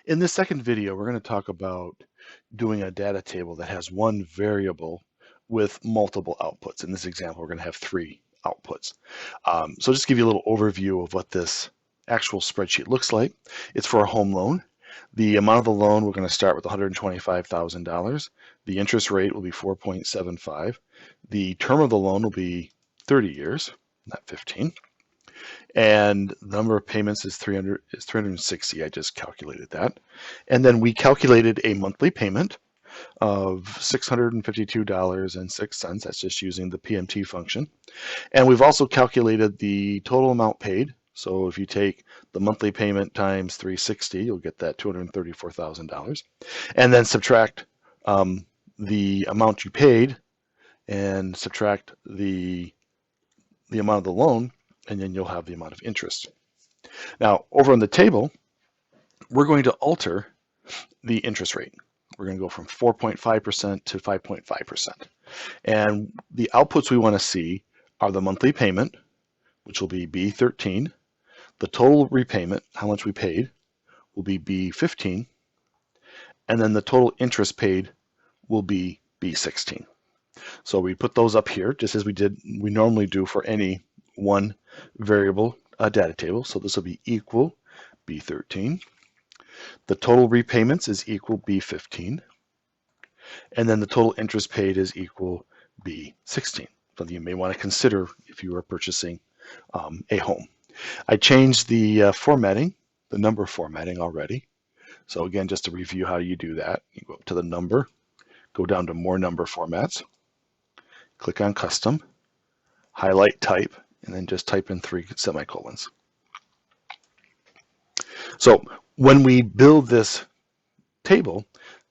In this second video, we're going to talk about doing a data table that has one variable with multiple outputs. In this example, we're going to have three outputs. So just to give you a little overview of what this actual spreadsheet looks like. It's for a home loan. The amount of the loan, we're going to start with $125,000. The interest rate will be 4.75. The term of the loan will be 30 years, not 15. And the number of payments is 360. I just calculated that. And then we calculated a monthly payment of $652.06. That's just using the PMT function. And we've also calculated the total amount paid. So if you take the monthly payment times 360, you'll get that $234,000. And then subtract the amount you paid and subtract the amount of the loan, and then you'll have the amount of interest. Now, over on the table, we're going to alter the interest rate. We're going to go from 4.5% to 5.5%. And the outputs we want to see are the monthly payment, which will be B13. The total repayment, how much we paid, will be B15. And then the total interest paid will be B16. So we put those up here just as we normally do for any one variable data table. So this will be equal B13. The total repayments is equal B15. And then the total interest paid is equal B16. Something you may want to consider if you are purchasing a home. I changed the formatting, the number formatting already. So again, just to review how you do that, you go up to the number, go down to more number formats, click on custom, highlight type, and then just type in 3 semicolons. So when we build this table,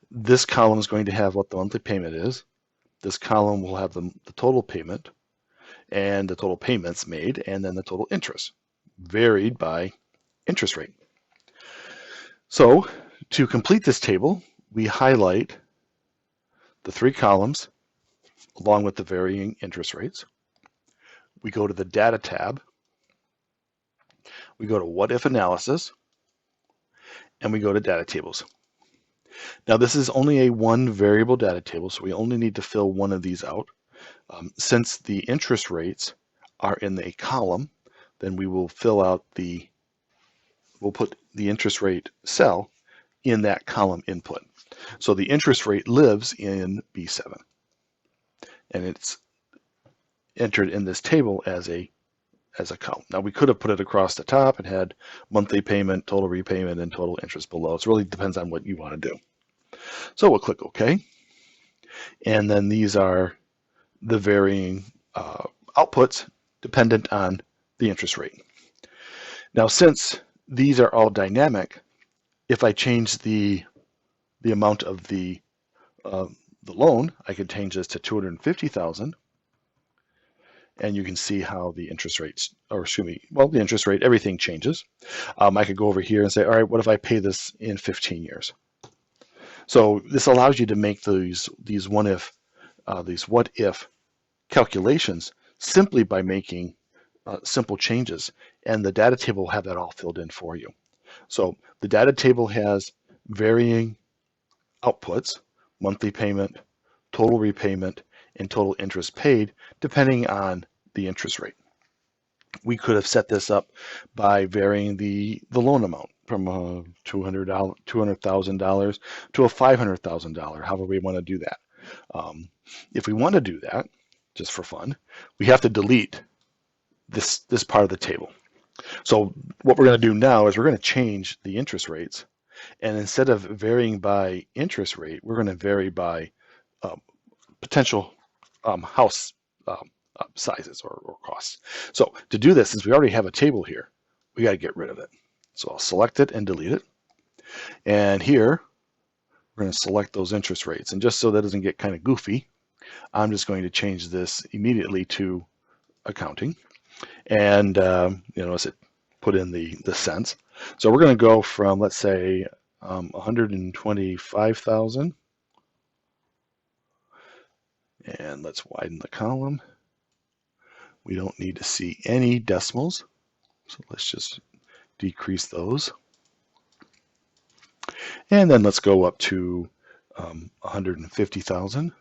this column is going to have what the monthly payment is. This column will have the total payment and the total payments made, and then the total interest, varied by interest rate. So to complete this table, we highlight the 3 columns along with the varying interest rates. We go to the Data tab. We go to What If Analysis, and we go to Data Tables. Now this is only a one variable data table, so we only need to fill one of these out. Since the interest rates are in a column, then we will we'll put the interest rate cell in that column input. So the interest rate lives in B7, and it's entered in this table as a column. Now we could have put it across the top and had monthly payment, total repayment, and total interest below. It really depends on what you want to do. So we'll click OK. And then these are the varying outputs dependent on the interest rate. Now, since these are all dynamic, if I change the amount of the loan, I could change this to $250,000. And you can see how the interest rates, or excuse me, well, the interest rate, everything changes. I could go over here and say, all right, what if I pay this in 15 years? So this allows you to make these what if calculations simply by making simple changes, and the data table will have that all filled in for you. So the data table has varying outputs, monthly payment, total repayment, and total interest paid, depending on the interest rate. We could have set this up by varying the loan amount from $200,000 to a $500,000, however we want to do that. If we want to do that, just for fun, we have to delete this part of the table. So what we're going to do now is we're going to change the interest rates, and instead of varying by interest rate, we're going to vary by potential house sizes or costs. So to do this, since we already have a table here, we got to get rid of it. So I'll select it and delete it. And here, we're going to select those interest rates. And just so that doesn't get kind of goofy, I'm just going to change this immediately to accounting. And notice it put in the cents. So we're going to go from, let's say, 125,000. And let's widen the column. We don't need to see any decimals, so let's just decrease those. And then let's go up to 150,000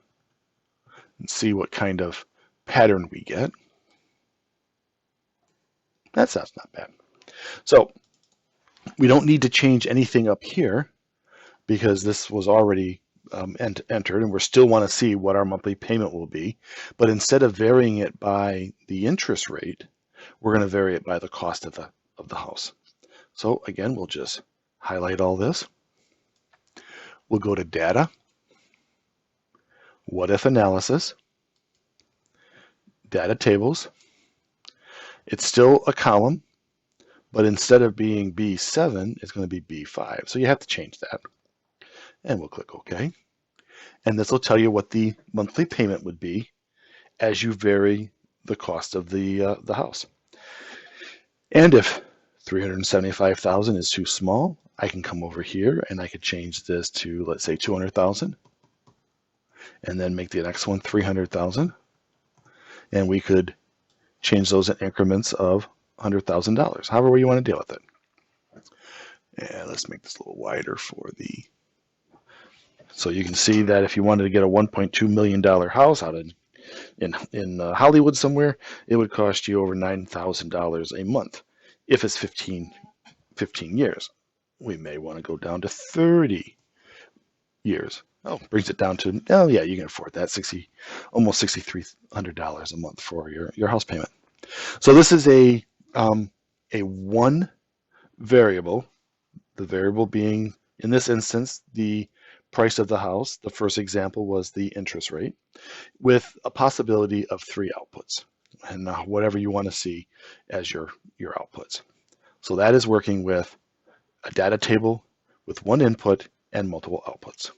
and see what kind of pattern we get. That sounds not bad. So we don't need to change anything up here because this was already entered, and we still want to see what our monthly payment will be. But instead of varying it by the interest rate, we're going to vary it by the cost of the house. So again, we'll just highlight all this. We'll go to Data, What If Analysis, Data Tables. It's still a column, but instead of being B7, it's going to be B5. So you have to change that. And we'll click OK. And this will tell you what the monthly payment would be as you vary the cost of the house. And if 375,000 is too small, I can come over here and I could change this to, let's say, 200,000, and then make the next one 300,000, and we could change those in increments of $100,000, however you want to deal with it. And let's make this a little wider for the. So you can see that if you wanted to get a $1.2 million house out in Hollywood somewhere, it would cost you over $9,000 a month. If it's 15 years, we may want to go down to 30 years. Oh, brings it down to, oh yeah, you can afford that, almost $6,300 a month for your house payment. So this is a one variable, the variable being, in this instance, the price of the house. The first example was the interest rate, with a possibility of 3 outputs, and whatever you want to see as your outputs. So that is working with a data table with one input and multiple outputs.